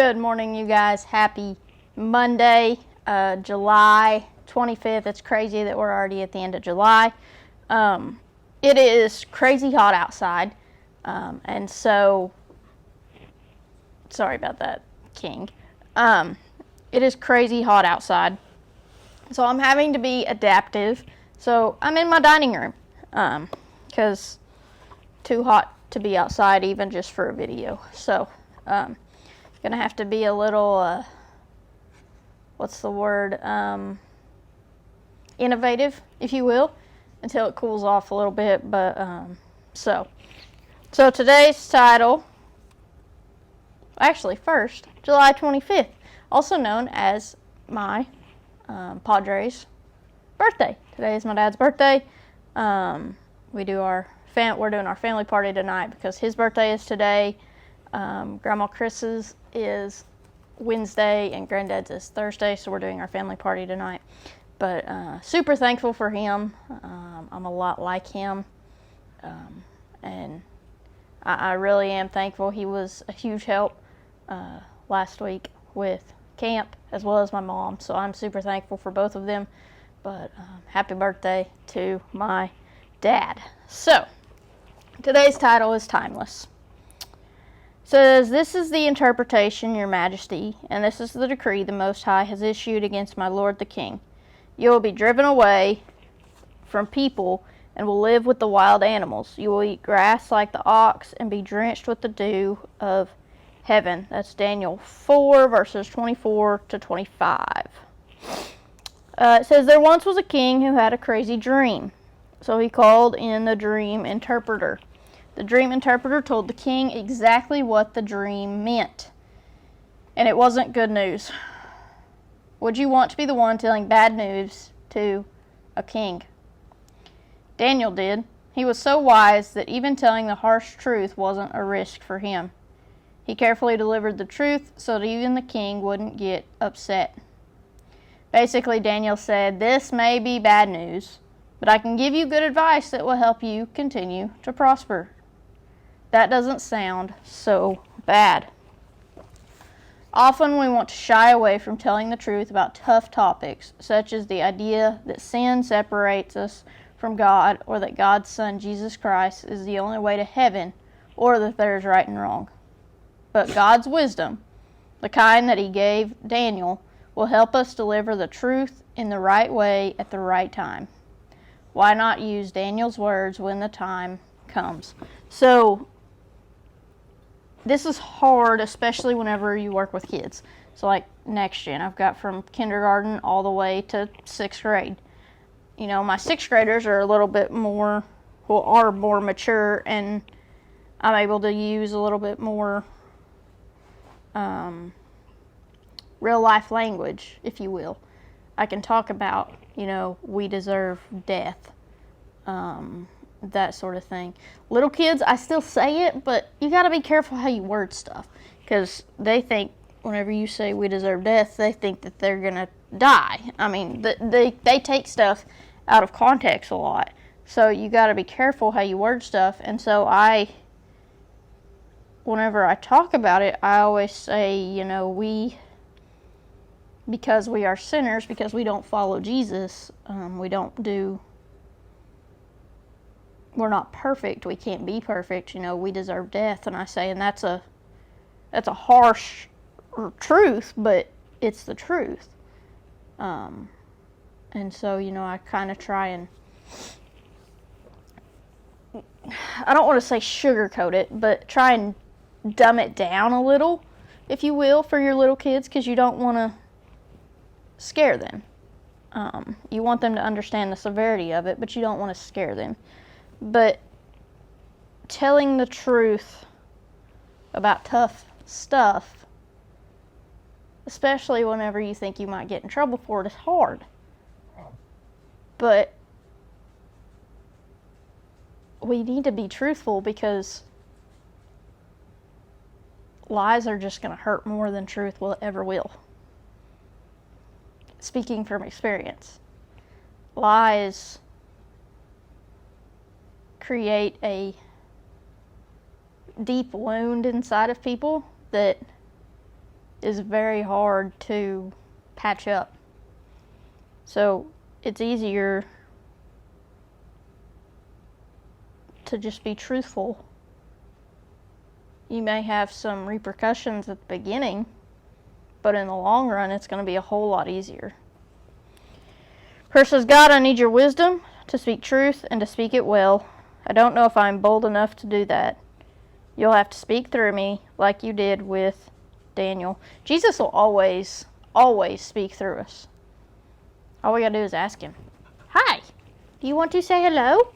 Good morning, you guys. Happy Monday, July 25th. It's crazy that we're already at the end of July. It is crazy hot outside, and so, sorry about that, King. It is crazy hot outside, so I'm having to be adaptive. So I'm in my dining room, because too hot to be outside even just for a video. So, gonna have to be a little, innovative, if you will, until it cools off a little bit. But, so today's title, actually first, July 25th, also known as my, Padres' birthday. Today is my dad's birthday. We're doing our family party tonight because his birthday is today. Grandma Chris's is Wednesday and Granddad's is Thursday, so we're doing our family party tonight. But super thankful for him. I'm a lot like him, and I really am thankful. He was a huge help last week with camp, as well as my mom, so I'm super thankful for both of them. But happy birthday to my dad. So today's title is Timeless. Says, "This is the interpretation, your majesty, and this is the decree the Most High has issued against my lord the king. You will be driven away from people and will live with the wild animals. You will eat grass like the ox and be drenched with the dew of heaven." That's Daniel 4, verses 24 to 25. It says, "There once was a king who had a crazy dream. So he called in the dream interpreter. The dream interpreter told the king exactly what the dream meant. And it wasn't good news. Would you want to be the one telling bad news to a king? Daniel did. He was so wise that even telling the harsh truth wasn't a risk for him. He carefully delivered the truth so that even the king wouldn't get upset. Basically, Daniel said, this may be bad news, but I can give you good advice that will help you continue to prosper. That doesn't sound so bad. Often we want to shy away from telling the truth about tough topics, such as the idea that sin separates us from God, or that God's Son, Jesus Christ, is the only way to heaven, or that there's right and wrong. But God's wisdom, the kind that He gave Daniel, will help us deliver the truth in the right way at the right time. Why not use Daniel's words when the time comes?" So, this is hard, especially whenever you work with kids. So like next gen, I've got from kindergarten all the way to 6th grade. You know, my 6th graders are a little bit more, are more mature, and I'm able to use a little bit more real life language, if you will. I can talk about, we deserve death. That sort of thing. Little kids, I still say it, but you got to be careful how you word stuff, because they think whenever you say we deserve death, they think that they're gonna die. I mean, they take stuff out of context a lot, so you got to be careful how you word stuff. And so whenever I talk about it, I always say, because we are sinners, because we don't follow Jesus, we're not perfect. We can't be perfect. We deserve death. And I say, and that's a harsh truth, but it's the truth. And so, I kind of try and, I don't want to say sugarcoat it, but try and dumb it down a little, if you will, for your little kids, because you don't want to scare them. You want them to understand the severity of it, but you don't want to scare them. But telling the truth about tough stuff, especially whenever you think you might get in trouble for it, is hard. But we need to be truthful, because lies are just going to hurt more than truth ever will. Speaking from experience, lies create a deep wound inside of people that is very hard to patch up. So it's easier to just be truthful. You may have some repercussions at the beginning, but in the long run, it's going to be a whole lot easier. Prayer says, God, I need your wisdom to speak truth and to speak it well. I don't know if I'm bold enough to do that. You'll have to speak through me like you did with Daniel. Jesus will always, always speak through us. All we got to do is ask him. Hi, do you want to say hello?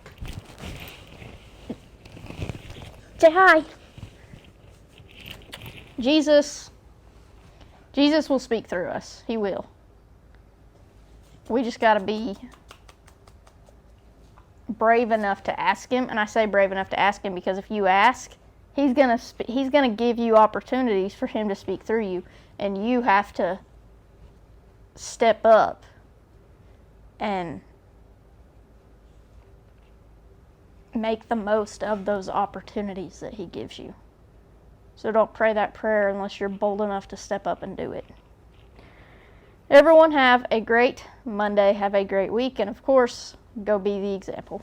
Say hi. Jesus will speak through us. He will. We just got to be brave enough to ask him. And I say brave enough to ask him because if you ask, he's gonna give you opportunities for him to speak through you, and you have to step up and make the most of those opportunities that he gives you. So don't pray that prayer unless you're bold enough to step up and do it. Everyone have a great Monday. Have a great week. And of course, go be the example.